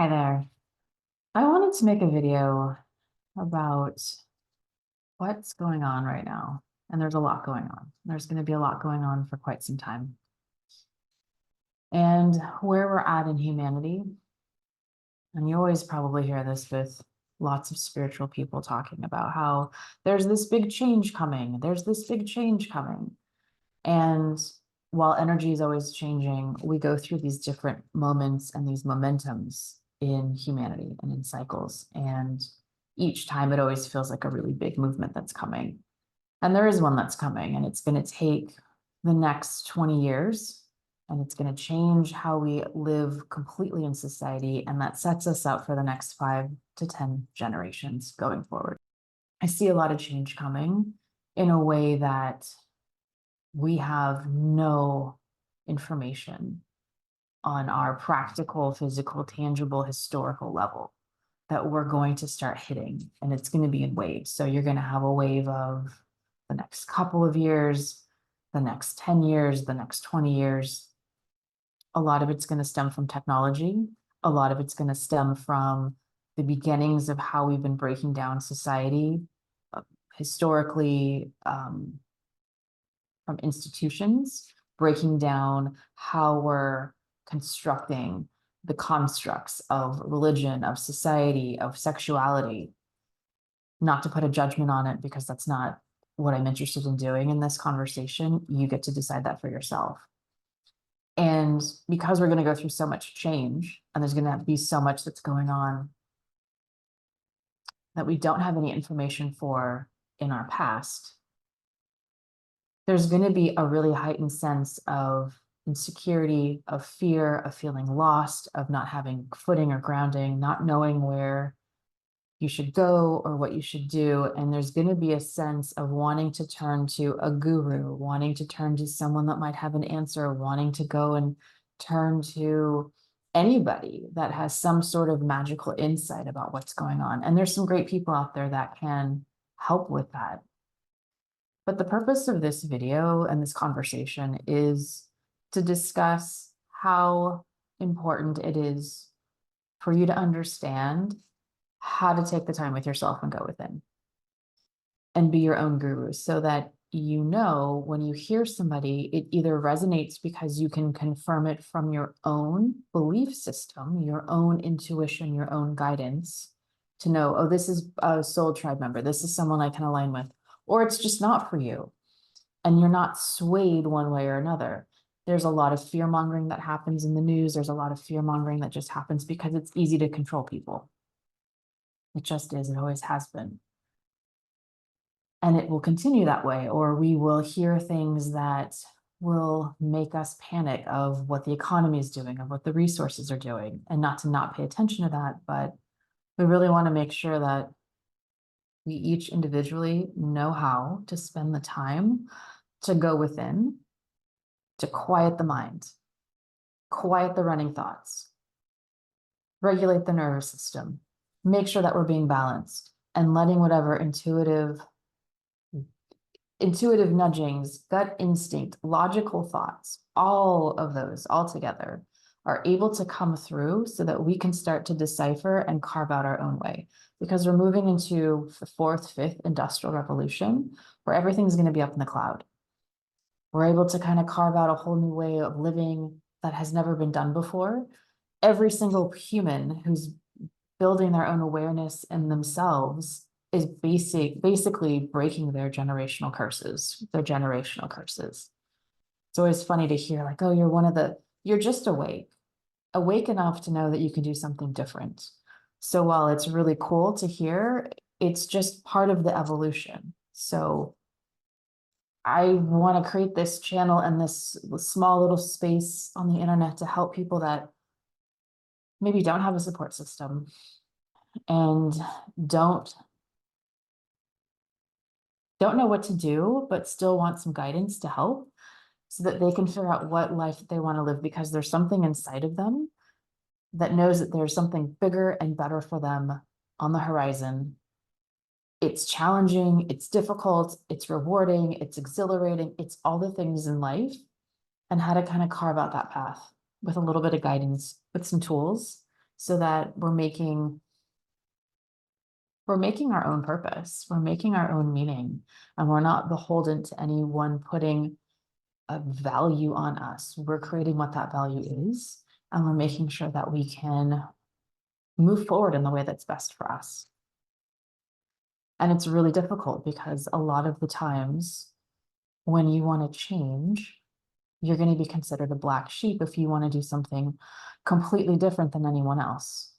Hi there. I wanted to make a video about what's going on right now. And there's a lot going on. There's going to be a lot going on for quite some time. And where we're at in humanity, and you always probably hear this with lots of spiritual people talking about how there's this big change coming, there's this big change coming. And while energy is always changing, we go through these different moments and these momentums in humanity and in cycles. And each time it always feels like a really big movement that's coming. And there is one that's coming, and it's going to take the next 20 years, and it's going to change how we live completely in society. And that sets us up for the next 5 to 10 generations going forward. I see a lot of change coming in a way that we have no information on our practical, physical, tangible, historical level that we're going to start hitting. And it's going to be in waves. So you're going to have a wave of the next couple of years, the next 10 years, the next 20 years. A lot of it's going to stem from technology. A lot of it's going to stem from the beginnings of how we've been breaking down society historically, from institutions, breaking down how we're constructing the constructs of religion, of society, of sexuality. Not to put a judgment on it, because that's not what I'm interested in doing in this conversation. You get to decide that for yourself. And because we're going to go through so much change, and there's going to be so much that's going on that we don't have any information for in our past, there's going to be a really heightened sense of insecurity, of fear, of feeling lost, of not having footing or grounding, not knowing where you should go or what you should do. And there's going to be a sense of wanting to turn to a guru, wanting to turn to someone that might have an answer, wanting to go and turn to anybody that has some sort of magical insight about what's going on. And there's some great people out there that can help with that. But the purpose of this video and this conversation is to discuss how important it is for you to understand how to take the time with yourself and go within and be your own guru, so that you know when you hear somebody, it either resonates because you can confirm it from your own belief system, your own intuition, your own guidance, to know, oh, this is a soul tribe member, this is someone I can align with, or it's just not for you and you're not swayed one way or another. There's a lot of fear mongering that happens in the news. There's a lot of fear mongering that just happens because it's easy to control people. It just is. It always has been. And it will continue that way, or we will hear things that will make us panic of what the economy is doing, of what the resources are doing, and not to not pay attention to that. But we really want to make sure that we each individually know how to spend the time to go within, to quiet the mind, quiet the running thoughts, regulate the nervous system, make sure that we're being balanced, and letting whatever intuitive nudgings, gut instinct, logical thoughts, all of those all together are able to come through so that we can start to decipher and carve out our own way. Because we're moving into the 4th, 5th industrial revolution, where everything's going to be up in the cloud. We're able to kind of carve out a whole new way of living that has never been done before. Every single human who's building their own awareness in themselves is basically breaking their generational curses, It's always funny to hear, like, oh, you're just awake enough to know that you can do something different. So while it's really cool to hear, it's just part of the evolution. So I want to create this channel and this small little space on the internet to help people that maybe don't have a support system and don't know what to do, but still want some guidance to help, so that they can figure out what life they want to live, because there's something inside of them that knows that there's something bigger and better for them on the horizon. It's challenging, it's difficult, it's rewarding, it's exhilarating, it's all the things in life, and how to kind of carve out that path with a little bit of guidance, with some tools, and then so that we're making our own purpose, we're making our own meaning, and we're not beholden to anyone putting a value on us. We're creating what that value is, and we're making sure that we can move forward in the way that's best for us. And it's really difficult because a lot of the times when you want to change, you're going to be considered a black sheep if you want to do something completely different than anyone else.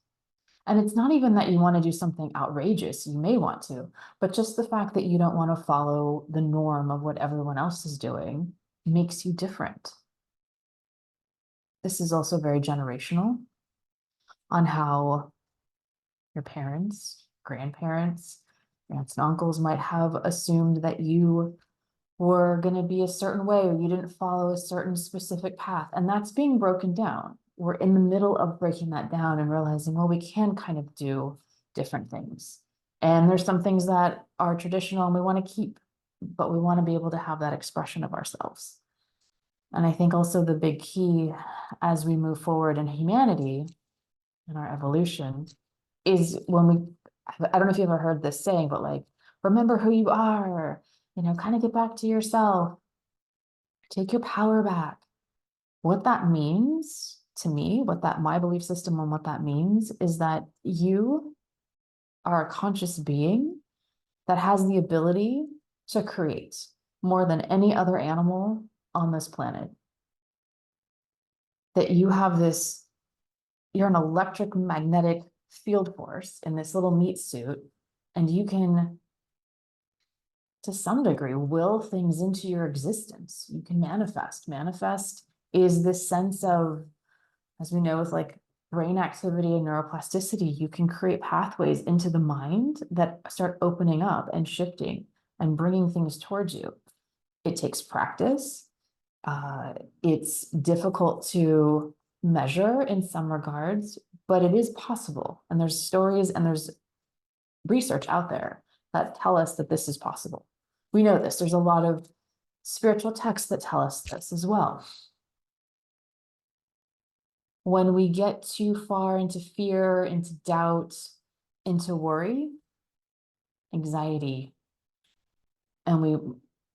And it's not even that you want to do something outrageous, you may want to, but just the fact that you don't want to follow the norm of what everyone else is doing makes you different. This is also very generational on how your parents, grandparents, aunts and uncles might have assumed that you were going to be a certain way, or you didn't follow a certain specific path. And that's being broken down. We're in the middle of breaking that down and realizing, well, we can kind of do different things. And there's some things that are traditional and we want to keep, but we want to be able to have that expression of ourselves. And I think also the big key as we move forward in humanity, in our evolution, is when we, I don't know if you've ever heard this saying, but like, remember who you are, kind of get back to yourself, take your power back. What that means to me, my belief system on what that means is that you are a conscious being that has the ability to create more than any other animal on this planet. That you have this, you're an electric magnetic field force in this little meat suit, and you can, to some degree, will things into your existence. You can manifest. Manifest is this sense of, as we know, with like brain activity and neuroplasticity, you can create pathways into the mind that start opening up and shifting and bringing things towards you. It takes practice. It's difficult to measure in some regards, but it is possible. And there's stories and there's research out there that tell us that this is possible. We know this. There's a lot of spiritual texts that tell us this as well. When we get too far into fear, into doubt, into worry, anxiety, and we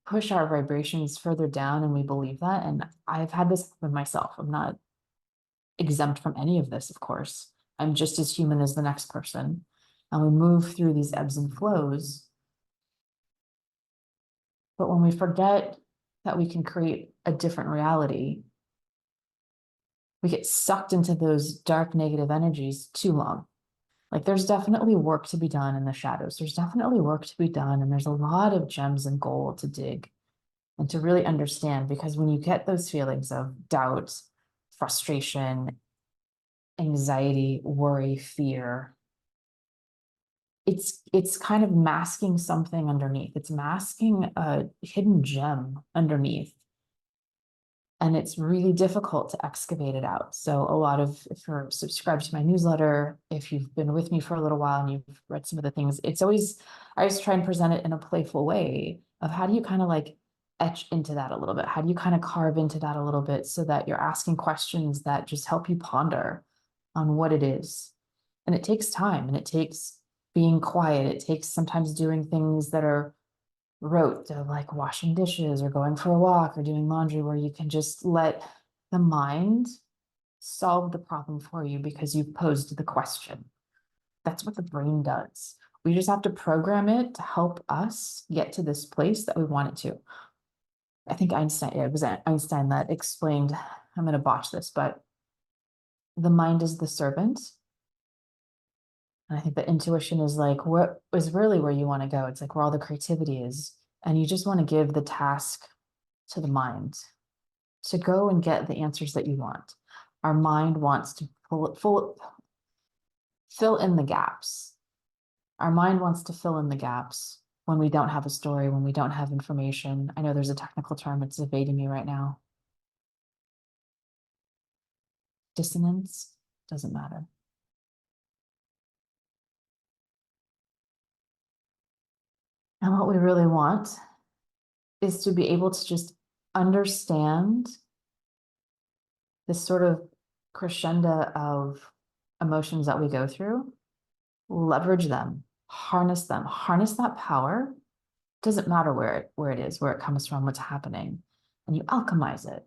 push our vibrations further down and we believe that, and I've had this happen myself. I'm not exempt from any of this, of course. I'm just as human as the next person. And we move through these ebbs and flows. But when we forget that we can create a different reality, we get sucked into those dark negative energies too long. Like there's definitely work to be done in the shadows. There's definitely work to be done. And there's a lot of gems and gold to dig and to really understand, because when you get those feelings of doubt, frustration, anxiety, worry, fear, it's kind of masking something underneath. It's masking a hidden gem underneath. And it's really difficult to excavate it out. So a lot of, if you're subscribed to my newsletter, if you've been with me for a little while and you've read some of the things, I always try and present it in a playful way of how do you kind of like etch into that a little bit? How do you kind of carve into that a little bit so that you're asking questions that just help you ponder on what it is? And it takes time, and it takes being quiet. It takes sometimes doing things that are rote, of like washing dishes or going for a walk or doing laundry, where you can just let the mind solve the problem for you because you posed the question. That's what the brain does. We just have to program it to help us get to this place that we want it to. I think Einstein, it was Einstein that explained, I'm going to botch this, but the mind is the servant. And I think that intuition is like what is really where you want to go. It's like where all the creativity is. And you just want to give the task to the mind to go and get the answers that you want. Our mind wants to fill in the gaps. Our mind wants to fill in the gaps when we don't have a story, when we don't have information. I know there's a technical term, it's evading me right now. Dissonance, doesn't matter. And what we really want is to be able to just understand this sort of crescendo of emotions that we go through, leverage them, harness that power. Doesn't matter where it is, where it comes from, what's happening, and you alchemize it.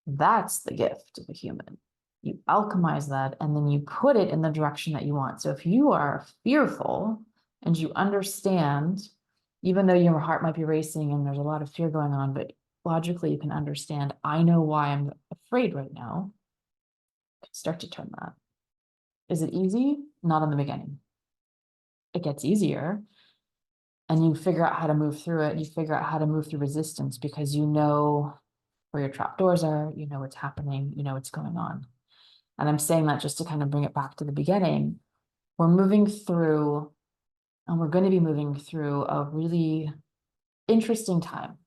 That's the gift of a human. You alchemize that and then you put it in the direction that you want. So if you are fearful and you understand, even though your heart might be racing and there's a lot of fear going on, but logically you can understand, I know why I'm afraid right now. Start to turn that. Is it easy? Not in the beginning. It gets easier and you figure out how to move through it. You figure out how to move through resistance because you know where your trap doors are, you know what's happening, you know what's going on. And I'm saying that just to kind of bring it back to the beginning. We're moving through, and we're going to be moving through a really interesting time.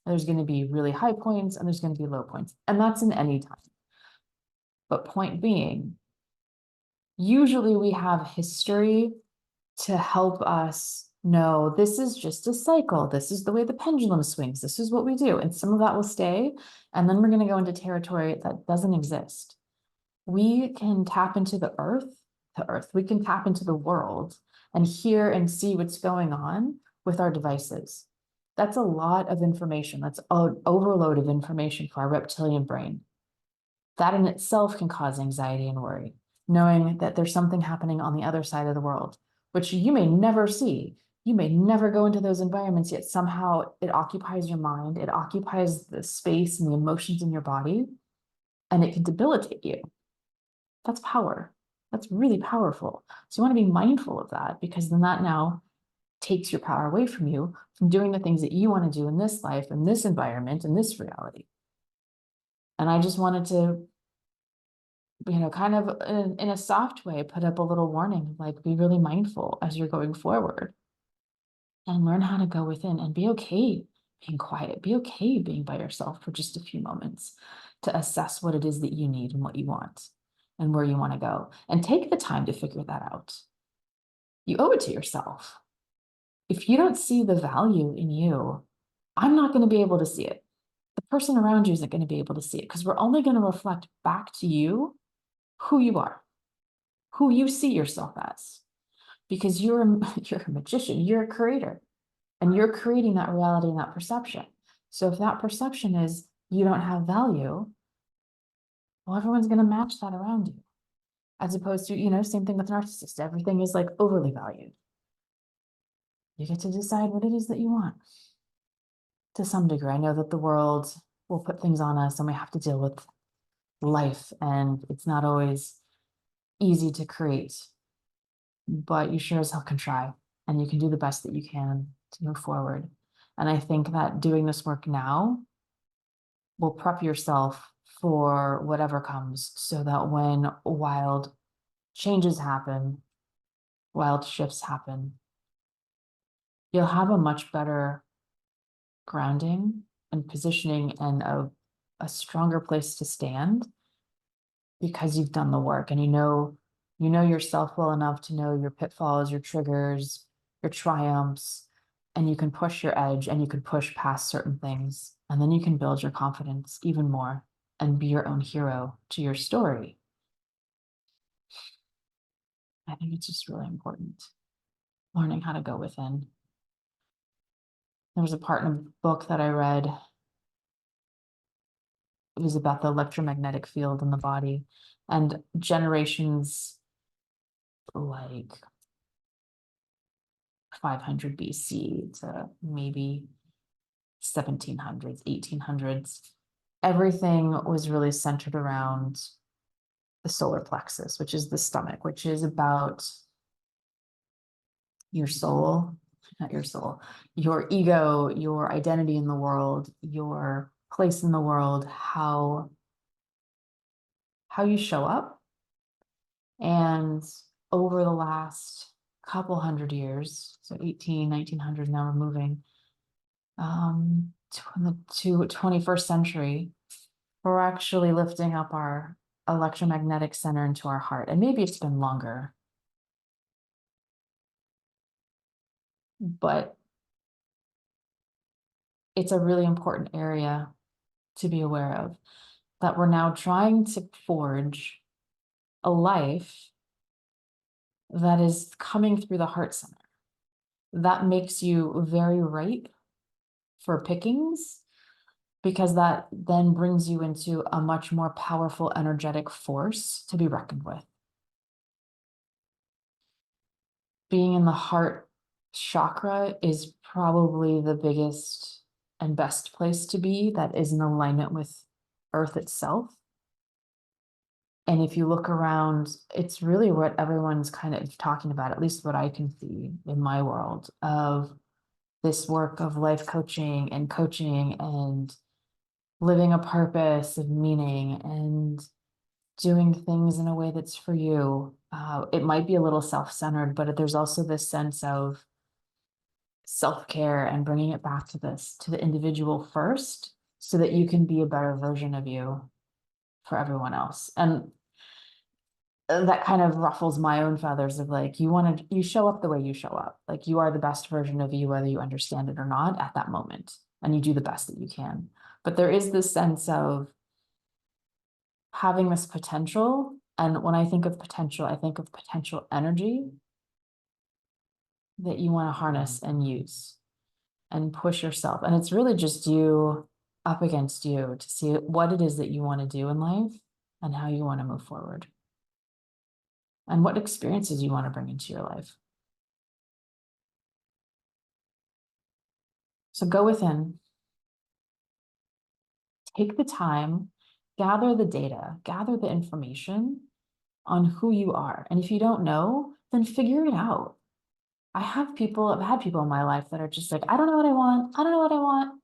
There's going to be really high points and there's going to be low points, and that's in any time. But point being, usually we have history to help us know this is just a cycle. This is the way the pendulum swings. This is what we do. And some of that will stay. And then we're going to go into territory that doesn't exist. We can tap into the earth, we can tap into the world and hear and see what's going on with our devices. That's a lot of information. That's an overload of information for our reptilian brain. That in itself can cause anxiety and worry, knowing that there's something happening on the other side of the world, which you may never see. You may never go into those environments, yet somehow it occupies your mind, it occupies the space and the emotions in your body, and it can debilitate you. That's power. That's really powerful. So you want to be mindful of that, because then that now takes your power away from you from doing the things that you want to do in this life, in this environment, in this reality. And I just wanted to, kind of in a soft way, put up a little warning, like be really mindful as you're going forward and learn how to go within and be okay being quiet, be okay being by yourself for just a few moments to assess what it is that you need and what you want and where you want to go, and take the time to figure that out. You owe it to yourself. If you don't see the value in you, I'm not going to be able to see it. The person around you isn't going to be able to see it, because we're only going to reflect back to you who you are, who you see yourself as, because you're a magician, you're a creator, and you're creating that reality and that perception. So if that perception is you don't have value, well, everyone's going to match that around you. As opposed to, same thing with narcissists. Everything is like overly valued. You get to decide what it is that you want. To some degree, I know that the world will put things on us and we have to deal with life, and it's not always easy to create, but you sure as hell can try, and you can do the best that you can to move forward. And I think that doing this work now will prep yourself for whatever comes, so that when wild changes happen, wild shifts happen, you'll have a much better grounding and positioning and a stronger place to stand, because you've done the work and you know yourself well enough to know your pitfalls, your triggers, your triumphs, and you can push your edge and you can push past certain things, and then you can build your confidence even more and be your own hero to your story. I think it's just really important, learning how to go within. There was a part in a book that I read. It was about the electromagnetic field in the body, and generations like 500 BC to maybe 1700s, 1800s. Everything was really centered around the solar plexus, which is the stomach, which is about your soul, not your soul, your ego, your identity in the world, your place in the world, how you show up. And over the last couple hundred years, so 1900s, now we're moving to 21st century, we're actually lifting up our electromagnetic center into our heart. And maybe it's been longer, but it's a really important area to be aware of, that we're now trying to forge a life that is coming through the heart center. That makes you very ripe for pickings, because that then brings you into a much more powerful energetic force to be reckoned with. Being in the heart chakra is probably the biggest and best place to be that is in alignment with Earth itself. And if you look around, it's really what everyone's kind of talking about, at least what I can see in my world, of this work of life coaching and living a purpose of meaning and doing things in a way that's for you. It might be a little self-centered, but there's also this sense of self-care and bringing it back to the individual first, so that you can be a better version of you for everyone else. And that kind of ruffles my own feathers of like, you show up the way you show up. Like, you are the best version of you, whether you understand it or not at that moment, and you do the best that you can. But there is this sense of having this potential. And when I think of potential, I think of potential energy that you want to harness and use and push yourself. And it's really just you up against you to see what it is that you want to do in life and how you want to move forward and what experiences you want to bring into your life. So go within, take the time, gather the data, gather the information on who you are. And if you don't know, then figure it out. I've had people in my life that are just like, I don't know what I want. I don't know what I want.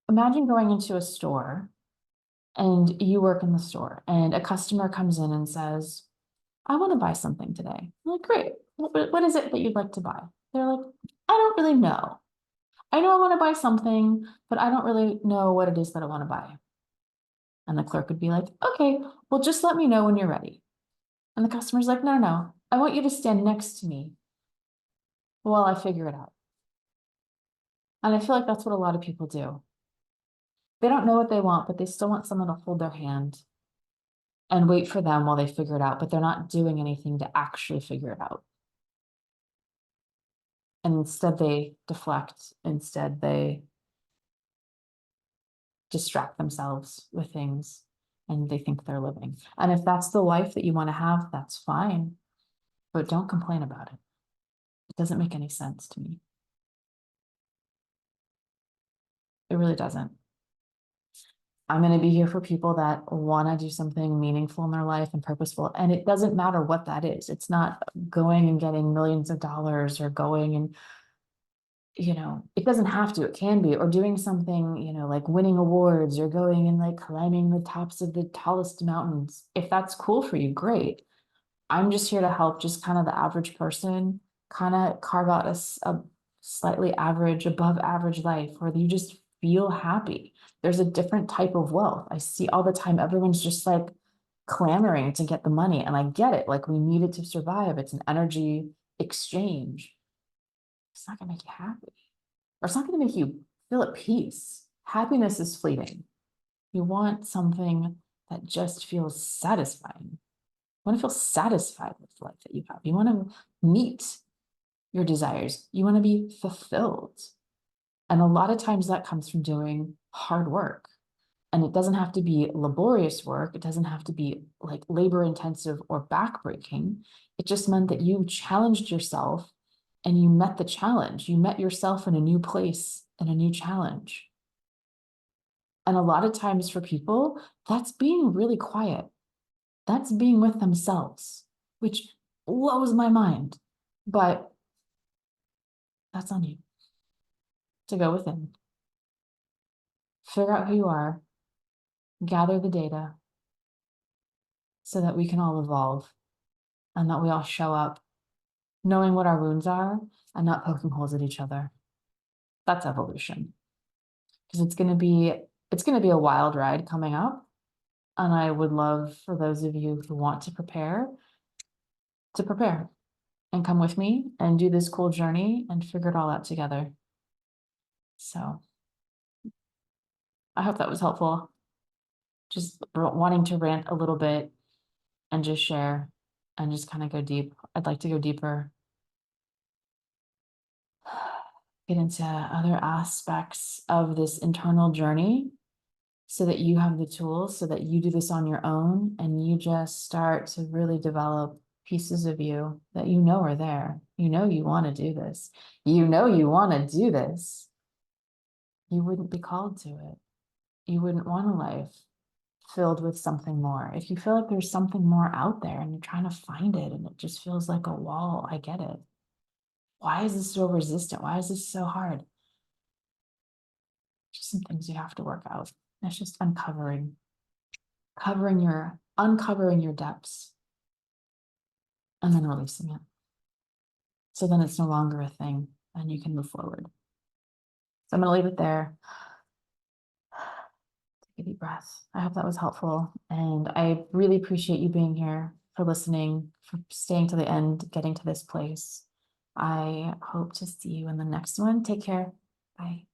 Imagine going into a store and you work in the store and a customer comes in and says, I want to buy something today. I'm like, great. What is it that you'd like to buy? They're like, I don't really know. I know I want to buy something, but I don't really know what it is that I want to buy. And the clerk would be like, okay, well, just let me know when you're ready. And the customer's like, no, no, I want you to stand next to me while I figure it out. And I feel like that's what a lot of people do. They don't know what they want, but they still want someone to hold their hand and wait for them while they figure it out, but they're not doing anything to actually figure it out. And instead they deflect, instead they distract themselves with things and they think they're living. And if that's the life that you want to have, that's fine, but don't complain about it. It doesn't make any sense to me. It really doesn't. I'm going to be here for people that want to do something meaningful in their life and purposeful. And it doesn't matter what that is. It's not going and getting millions of dollars or going and, it doesn't have to, it can be, or doing something, like winning awards or going and like climbing the tops of the tallest mountains. If that's cool for you, great. I'm just here to help just kind of the average person kind of carve out a slightly average, above average life where you just feel happy. There's a different type of wealth. I see all the time, everyone's just like clamoring to get the money. And I get it. Like, we need it to survive. It's an energy exchange. It's not gonna make you happy. Or it's not gonna make you feel at peace. Happiness is fleeting. You want something that just feels satisfying. You want to feel satisfied with the life that you have. You want to meet your desires. You want to be fulfilled. And a lot of times that comes from doing hard work. And it doesn't have to be laborious work. It doesn't have to be like labor intensive or backbreaking. It just meant that you challenged yourself and you met the challenge. You met yourself in a new place and a new challenge. And a lot of times for people, that's being really quiet. That's being with themselves, which blows my mind. But that's on you to go within, figure out who you are, gather the data so that we can all evolve and that we all show up knowing what our wounds are and not poking holes at each other. That's evolution. Because it's gonna be a wild ride coming up. And I would love for those of you who want to prepare and come with me and do this cool journey and figure it all out together. So I hope that was helpful. Just wanting to rant a little bit and just share. and just kind of go deep. I'd like to go deeper, get into other aspects of this internal journey so that you have the tools, so that you do this on your own and you just start to really develop pieces of you that you know are there. You know you want to do this. You know you want to do this. You wouldn't be called to it. You wouldn't want a life filled with something more. If you feel like there's something more out there and you're trying to find it and it just feels like a wall, I get it. Why is this so resistant? Why is this so hard? Just some things you have to work out. It's just uncovering your depths and then releasing it. So then it's no longer a thing and you can move forward. So I'm going to leave it there. Take a deep breath. I hope that was helpful. And I really appreciate you being here, for listening, for staying to the end, getting to this place. I hope to see you in the next one. Take care. Bye.